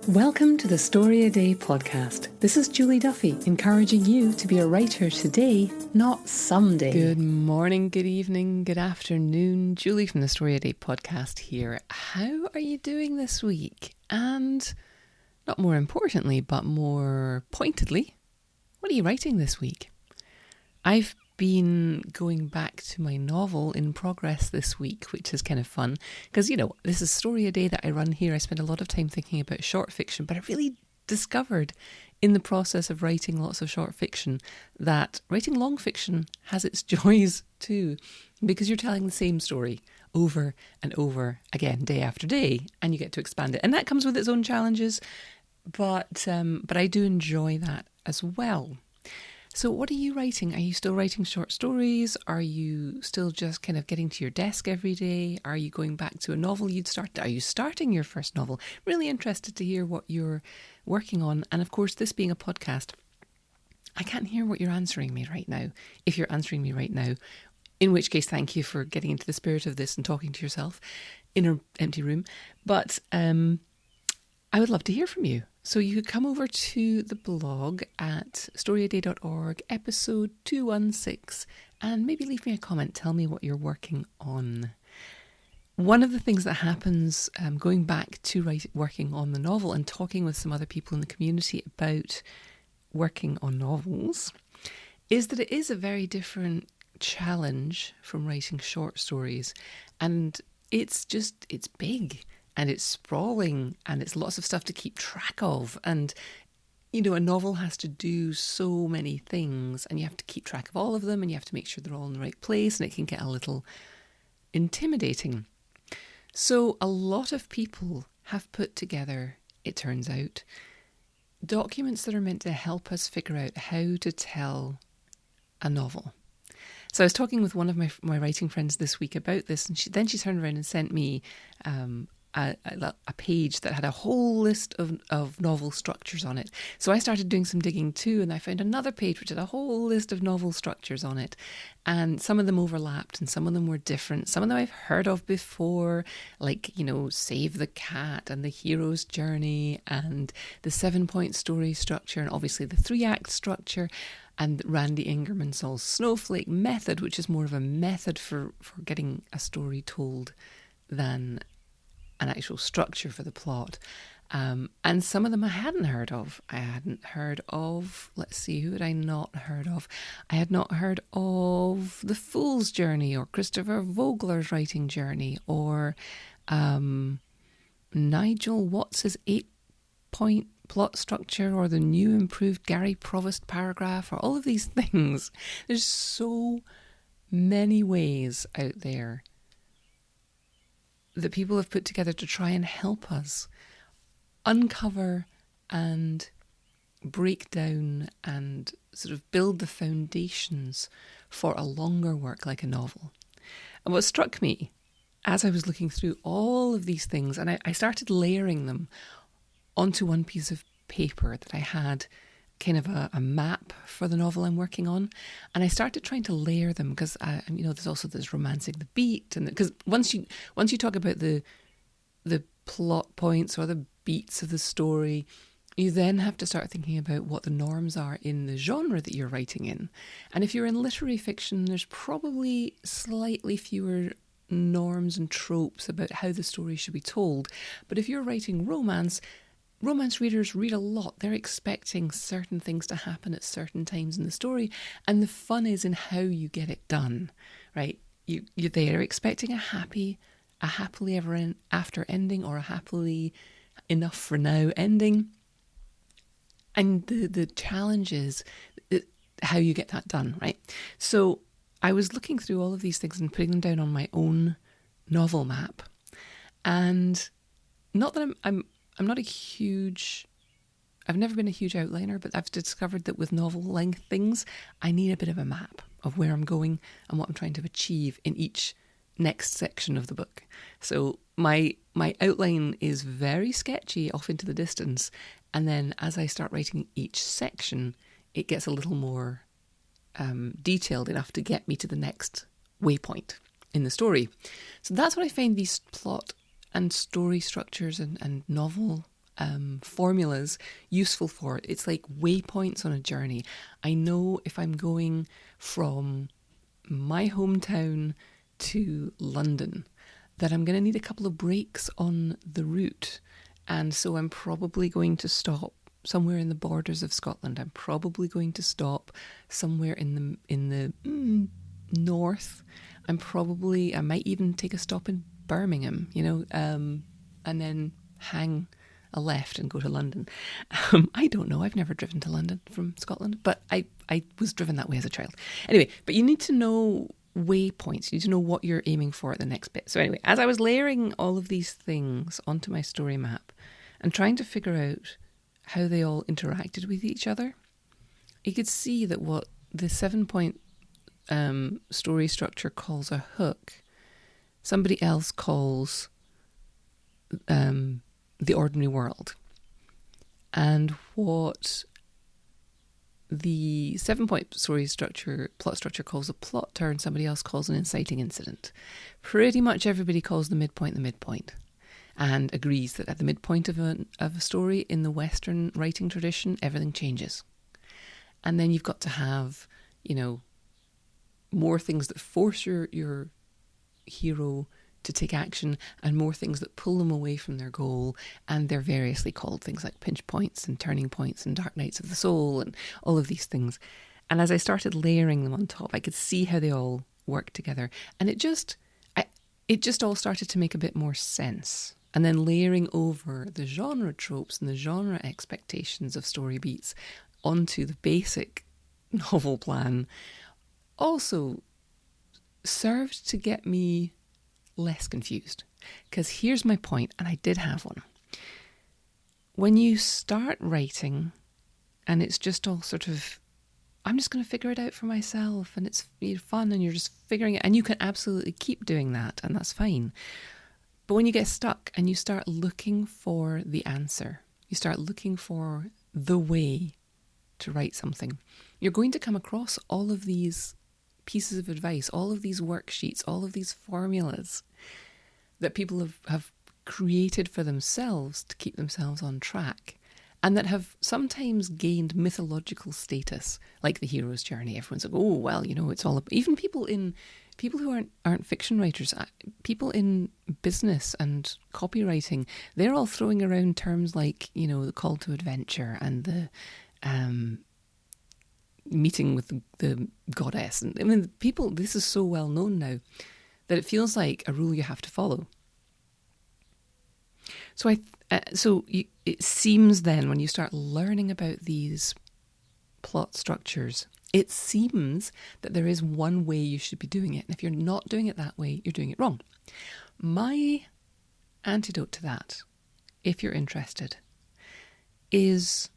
Welcome to the Story a Day podcast. This is Julie Duffy, encouraging you to be a writer today, not someday. Good morning, good evening, good afternoon. Julie from the Story a Day podcast here. How are you doing this week? And not more importantly, but more pointedly, what are you writing this week? I've been going back to my novel in progress this week, which is kind of fun because, this is Story a Day that I run here. I spend a lot of time thinking about short fiction, but I really discovered in the process of writing lots of short fiction that writing long fiction has its joys too, because you're telling the same story over and over again, day after day, and you get to expand it. And that comes with its own challenges, but I do enjoy that as well. So what are you writing? Are you still writing short stories? Are you still just kind of getting to your desk every day? Are you going back to a novel you'd started? Are you starting your first novel? Really interested to hear what you're working on. And of course, this being a podcast, I can't hear what you're answering me right now. If you're answering me right now, in which case, thank you for getting into the spirit of this and talking to yourself in an empty room. But I would love to hear from you. So you could come over to the blog at storyaday.org, episode 216, and maybe leave me a comment. Tell me what you're working on. One of the things that happens going back to working on the novel and talking with some other people in the community about working on novels is that it is a very different challenge from writing short stories. And it's big. And it's sprawling and it's lots of stuff to keep track of. And, a novel has to do so many things and you have to keep track of all of them and you have to make sure they're all in the right place, and it can get a little intimidating. So a lot of people have put together, it turns out, documents that are meant to help us figure out how to tell a novel. So I was talking with one of my writing friends this week about this, and she turned around and sent me a page that had a whole list of novel structures on it. So I started doing some digging too, and I found another page which had a whole list of novel structures on it. And some of them overlapped and some of them were different. Some of them I've heard of before, like, Save the Cat and the Hero's Journey and the 7-point story structure, and obviously the 3-act structure, and Randy Ingermansol's Snowflake method, which is more of a method for getting a story told than an actual structure for the plot. And some of them I hadn't heard of. Let's see, who had I not heard of? I had not heard of The Fool's Journey or Christopher Vogler's writing journey or Nigel Watts's 8-point plot structure or the new improved Gary Provost paragraph or all of these things. There's so many ways out there that people have put together to try and help us uncover and break down and sort of build the foundations for a longer work like a novel. And what struck me as I was looking through all of these things, and I started layering them onto one piece of paper that I had kind of a map for the novel I'm working on, and I started trying to layer them because there's also this romancing the beat, and because once you talk about the plot points or the beats of the story, you then have to start thinking about what the norms are in the genre that you're writing in. And if you're in literary fiction, there's probably slightly fewer norms and tropes about how the story should be told. But if you're writing romance readers read a lot. They're expecting certain things to happen at certain times in the story, and the fun is in how you get it done, right? They're expecting a happily ever after ending or a happily enough for now ending, and the challenge is how you get that done, right? So I was looking through all of these things and putting them down on my own novel map, and not that I'm not I've never been a huge outliner, but I've discovered that with novel length things, I need a bit of a map of where I'm going and what I'm trying to achieve in each next section of the book. So my outline is very sketchy off into the distance. And then as I start writing each section, it gets a little more detailed enough to get me to the next waypoint in the story. So that's what I find these plot and story structures and novel formulas useful for. It's like waypoints on a journey. I know if I'm going from my hometown to London that I'm going to need a couple of breaks on the route. And so I'm probably going to stop somewhere in the borders of Scotland. I'm probably going to stop somewhere in the north. I might even take a stop in Birmingham, and then hang a left and go to London. I don't know. I've never driven to London from Scotland, but I was driven that way as a child. Anyway, but you need to know waypoints. You need to know what you're aiming for at the next bit. So anyway, as I was layering all of these things onto my story map and trying to figure out how they all interacted with each other, you could see that what the 7-point story structure calls a hook, somebody else calls the ordinary world. And what the 7-point story structure, plot structure, calls a plot turn, somebody else calls an inciting incident. Pretty much everybody calls the midpoint, and agrees that at the midpoint of a story in the Western writing tradition, everything changes. And then you've got to have, more things that force your hero to take action and more things that pull them away from their goal. And they're variously called things like pinch points and turning points and dark nights of the soul and all of these things. And as I started layering them on top, I could see how they all work together. And it just all started to make a bit more sense. And then layering over the genre tropes and the genre expectations of story beats onto the basic novel plan also served to get me less confused. Because here's my point, and I did have one. When you start writing and it's just all sort of, I'm just going to figure it out for myself, and it's fun and you're just figuring it, and you can absolutely keep doing that, and that's fine. But when you get stuck and you start looking for the answer, you start looking for the way to write something, you're going to come across all of these pieces of advice, all of these worksheets, all of these formulas that people have created for themselves to keep themselves on track, and that have sometimes gained mythological status, like the hero's journey. Everyone's like, oh, well, it's all about, even people who aren't fiction writers, people in business and copywriting, they're all throwing around terms like, the call to adventure and the meeting with the goddess. And I mean, this is so well known now that it feels like a rule you have to follow. So it seems then when you start learning about these plot structures, it seems that there is one way you should be doing it. And if you're not doing it that way, you're doing it wrong. My antidote to that, if you're interested, is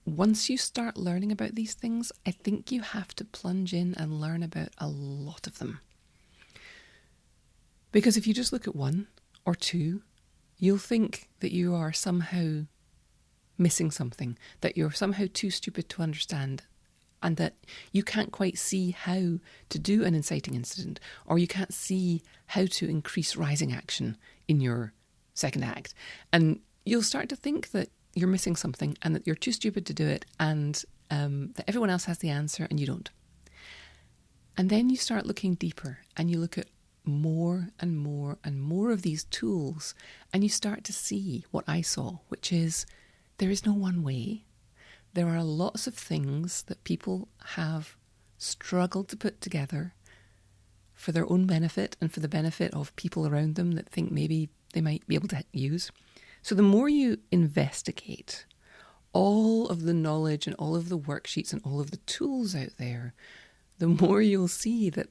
once you start learning about these things, I think you have to plunge in and learn about a lot of them. Because if you just look at one or two, you'll think that you are somehow missing something, that you're somehow too stupid to understand, and that you can't quite see how to do an inciting incident, or you can't see how to increase rising action in your second act. And you'll start to think that you're missing something and that you're too stupid to do it, and that everyone else has the answer and you don't. And then you start looking deeper and you look at more and more and more of these tools, and you start to see what I saw, which is there is no one way. There are lots of things that people have struggled to put together for their own benefit and for the benefit of people around them that think maybe they might be able to use. So the more you investigate all of the knowledge and all of the worksheets and all of the tools out there, the more you'll see that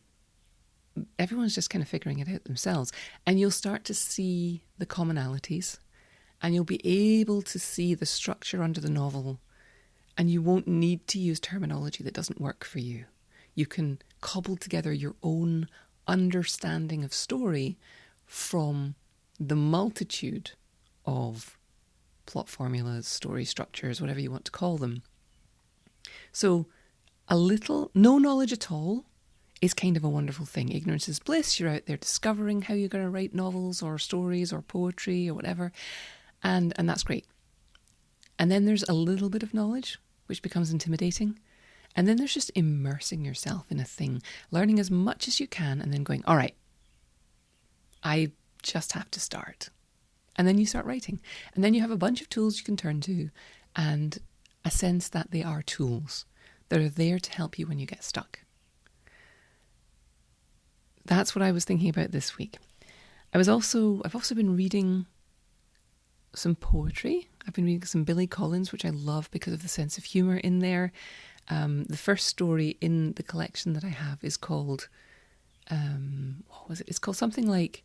everyone's just kind of figuring it out themselves. And you'll start to see the commonalities, and you'll be able to see the structure under the novel, and you won't need to use terminology that doesn't work for you. You can cobble together your own understanding of story from the multitude of plot formulas, story structures, whatever you want to call them. So no knowledge at all is kind of a wonderful thing. Ignorance is bliss. You're out there discovering how you're going to write novels or stories or poetry or whatever. And that's great. And then there's a little bit of knowledge, which becomes intimidating. And then there's just immersing yourself in a thing, learning as much as you can, and then going, all right, I just have to start. And then you start writing. And then you have a bunch of tools you can turn to, and a sense that they are tools that are there to help you when you get stuck. That's what I was thinking about this week. I've also been reading some poetry. I've been reading some Billy Collins, which I love because of the sense of humour in there. The first story in the collection that I have is called, what was it? It's called something like,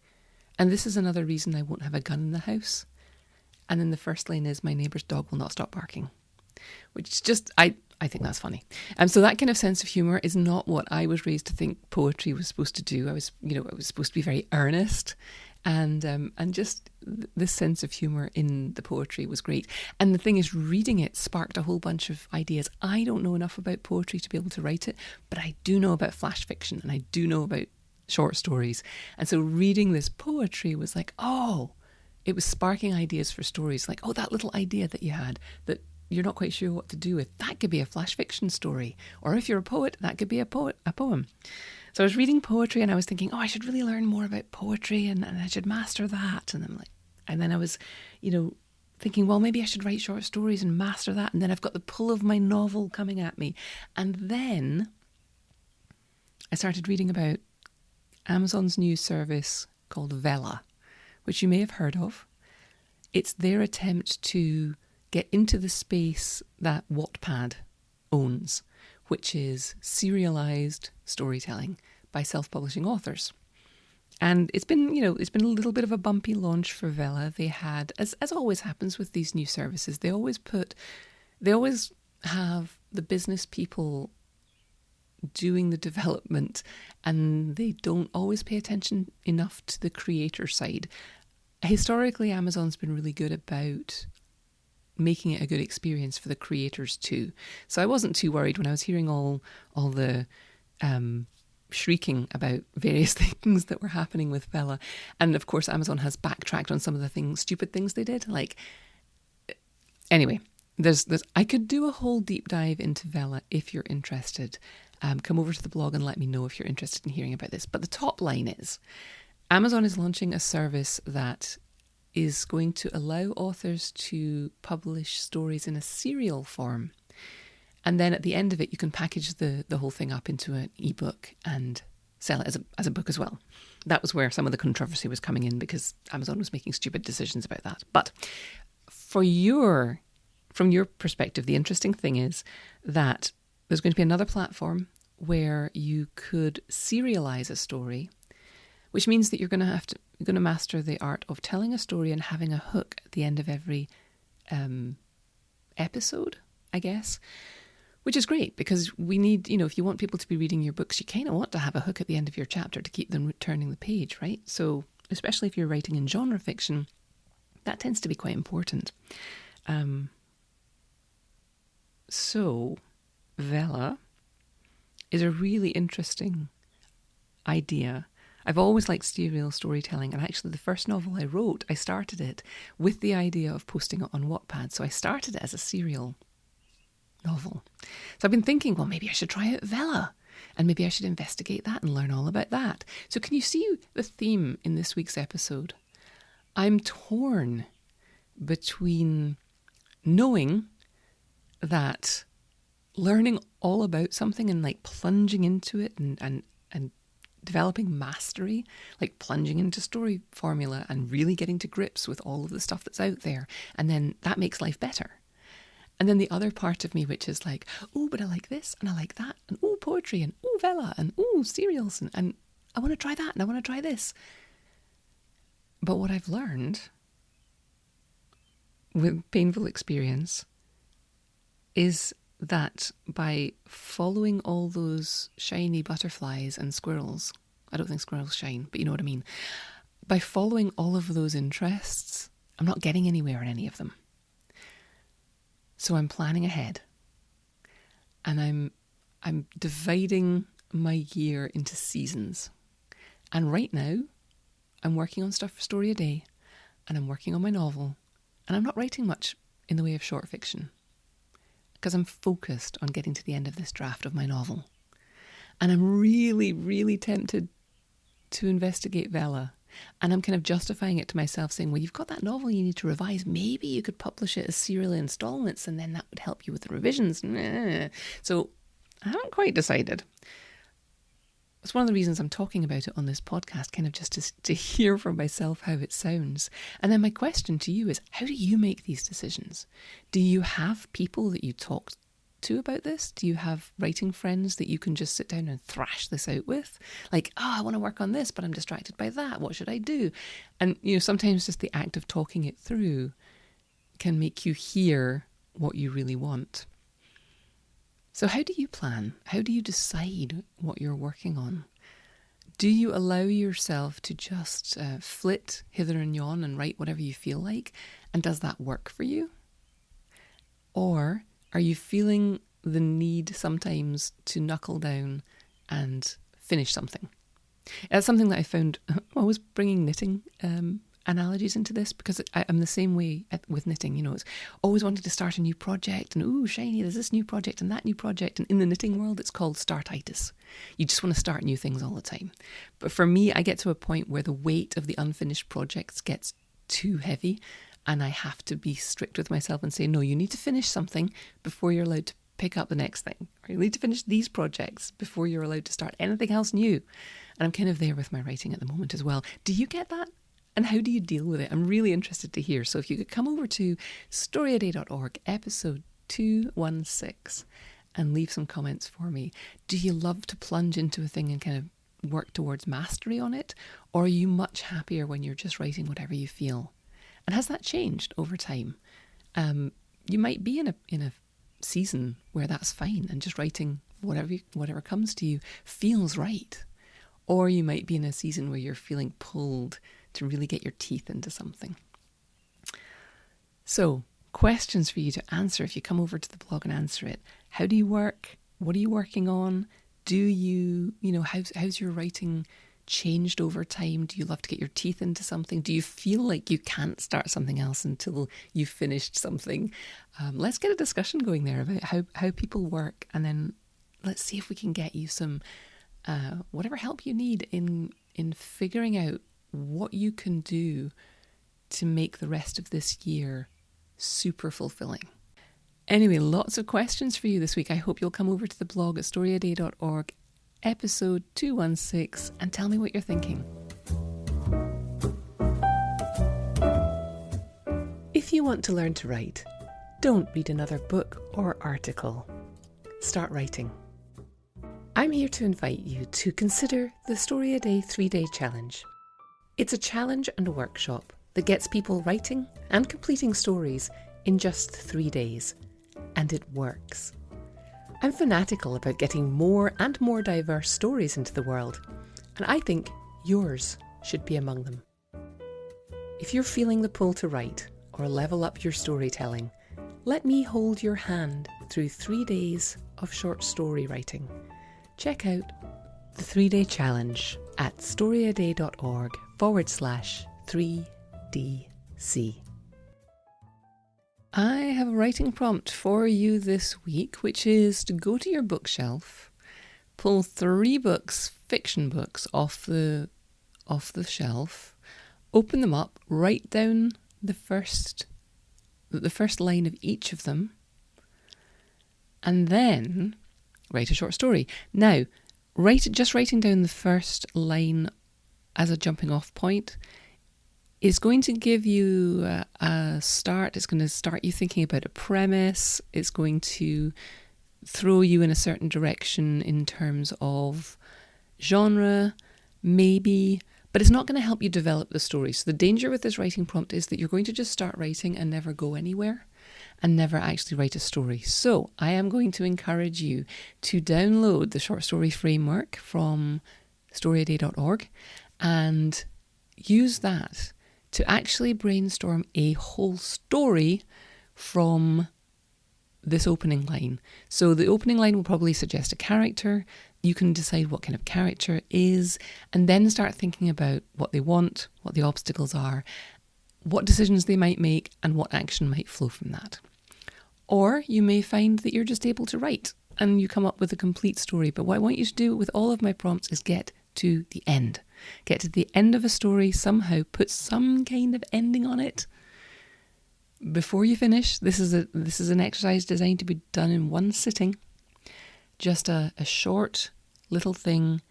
and this is another reason I won't have a gun in the house. And then the first line is, my neighbour's dog will not stop barking. Which is just, I think that's funny. So that kind of sense of humour is not what I was raised to think poetry was supposed to do. I was supposed to be very earnest. And just this sense of humour in the poetry was great. And the thing is, reading it sparked a whole bunch of ideas. I don't know enough about poetry to be able to write it, but I do know about flash fiction and I do know about short stories. And so reading this poetry was like, oh, it was sparking ideas for stories. Like, oh, that little idea that you had that you're not quite sure what to do with, that could be a flash fiction story. Or if you're a poet, that could be a poem. So I was reading poetry and I was thinking, oh, I should really learn more about poetry and I should master that. And then I was, thinking, well, maybe I should write short stories and master that. And then I've got the pull of my novel coming at me. And then I started reading about Amazon's new service called Vella, which you may have heard of. It's their attempt to get into the space that Wattpad owns, which is serialized storytelling by self-publishing authors. And it's been a little bit of a bumpy launch for Vella. They had, as always happens with these new services, they always have the business people doing the development, and they don't always pay attention enough to the creator side. Historically, Amazon's been really good about making it a good experience for the creators too. So I wasn't too worried when I was hearing all the shrieking about various things that were happening with Vella. And of course, Amazon has backtracked on some of the stupid things they did. Anyway, I could do a whole deep dive into Vella if you're interested. Come over to the blog and let me know if you're interested in hearing about this. But the top line is, Amazon is launching a service that is going to allow authors to publish stories in a serial form. And then at the end of it, you can package the whole thing up into an ebook and sell it as a book as well. That was where some of the controversy was coming in because Amazon was making stupid decisions about that. But from your perspective, the interesting thing is that there's going to be another platform where you could serialize a story, which means that you're going to master the art of telling a story and having a hook at the end of every episode, I guess, which is great because we need, if you want people to be reading your books, you kind of want to have a hook at the end of your chapter to keep them turning the page, right? So especially if you're writing in genre fiction, that tends to be quite important. So Vella is a really interesting idea. I've always liked serial storytelling, and actually the first novel I wrote, I started it with the idea of posting it on Wattpad. So I started it as a serial novel. So I've been thinking, well, maybe I should try out Vella, and maybe I should investigate that and learn all about that. So can you see the theme in this week's episode? I'm torn between knowing that learning all about something and plunging into it and developing mastery, plunging into story formula and really getting to grips with all of the stuff that's out there. And then that makes life better. And then the other part of me, which is oh, but I like this and I like that. And oh, poetry and oh, Vella and oh, serials. And I want to try that and I want to try this. But what I've learned with painful experience is that by following all those shiny butterflies and squirrels, I don't think squirrels shine, but you know what I mean. By following all of those interests, I'm not getting anywhere in any of them. So I'm planning ahead. And I'm dividing my year into seasons. And right now, I'm working on stuff for Story a Day, and I'm working on my novel, And I'm not writing much in the way of short fiction because I'm focused on getting to the end of this draft of my novel. And I'm really, really tempted to investigate Vella. And I'm kind of justifying it to myself, saying, well, you've got that novel you need to revise. Maybe you could publish it as serial installments and then that would help you with the revisions. So I haven't quite decided. It's one of the reasons I'm talking about it on this podcast, kind of just to hear from myself how it sounds. And then my question to you is, how do you make these decisions? Do you have people that you talk to about this? Do you have writing friends that you can just sit down and thrash this out with? Like, I want to work on this, but I'm distracted by that. What should I do? And, sometimes just the act of talking it through can make you hear what you really want. So how do you plan? How do you decide what you're working on? Do you allow yourself to just flit hither and yon and write whatever you feel like? And does that work for you? Or are you feeling the need sometimes to knuckle down and finish something? That's something that I found. I was bringing knitting analogies into this because I'm the same way with knitting. It's always wanting to start a new project and shiny, there's this new project and that new project. And in the knitting world, it's called startitis. You just want to start new things all the time. But for me, I get to a point where the weight of the unfinished projects gets too heavy and I have to be strict with myself and say, no, you need to finish something before you're allowed to pick up the next thing. Or you need to finish these projects before you're allowed to start anything else new. And I'm kind of there with my writing at the moment as well. Do you get that? And how do you deal with it? I'm really interested to hear. So if you could come over to storyaday.org, episode 216, and leave some comments for me. Do you love to plunge into a thing and kind of work towards mastery on it? Or are you much happier when you're just writing whatever you feel? And has that changed over time? You might be in a season where that's fine and just writing whatever comes to you feels right. Or you might be in a season where you're feeling pulled to really get your teeth into something. So, questions for you to answer if you come over to the blog and answer it. How do you work? What are you working on? Do you, how's your writing changed over time? Do you love to get your teeth into something? Do you feel like you can't start something else until you've finished something? Let's get a discussion going there about how people work, and then let's see if we can get you some whatever help you need in figuring out what you can do to make the rest of this year super fulfilling. Anyway, lots of questions for you this week. I hope you'll come over to the blog at storyaday.org, episode 216, and tell me what you're thinking. If you want to learn to write, don't read another book or article. Start writing. I'm here to invite you to consider the Story A Day 3-Day Challenge. It's a challenge and a workshop that gets people writing and completing stories in just 3 days. And it works. I'm fanatical about getting more and more diverse stories into the world, and I think yours should be among them. If you're feeling the pull to write or level up your storytelling, let me hold your hand through 3 days of short story writing. Check out the 3-Day Challenge at storyaday.org/3DC. I have a writing prompt for you this week, which is to go to your bookshelf, pull 3 books, fiction books, off the shelf, open them up, write down the first line of each of them, and then write a short story. Now, writing down the first line as a jumping off point is going to give you a start. It's going to start you thinking about a premise. It's going to throw you in a certain direction in terms of genre, maybe, but it's not going to help you develop the story. So the danger with this writing prompt is that you're going to just start writing and never go anywhere and never actually write a story. So I am going to encourage you to download the short story framework from storyaday.org and use that to actually brainstorm a whole story from this opening line. So the opening line will probably suggest a character. You can decide what kind of character it is, and then start thinking about what they want, what the obstacles are, what decisions they might make and what action might flow from that. Or you may find that you're just able to write and you come up with a complete story. But what I want you to do with all of my prompts is get to the end. Get to the end of a story somehow, put some kind of ending on it. Before you finish, this is an exercise designed to be done in one sitting. Just a short little thing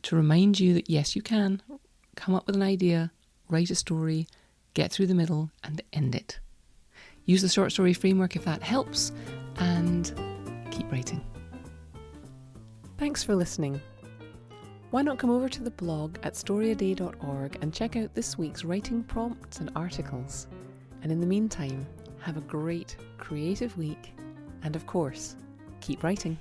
to remind you that yes, you can come up with an idea, write a story, get through the middle and end it. Use the short story framework if that helps, and keep writing. Thanks for listening. Why not come over to the blog at storyaday.org and check out this week's writing prompts and articles. And in the meantime, have a great creative week and of course, keep writing.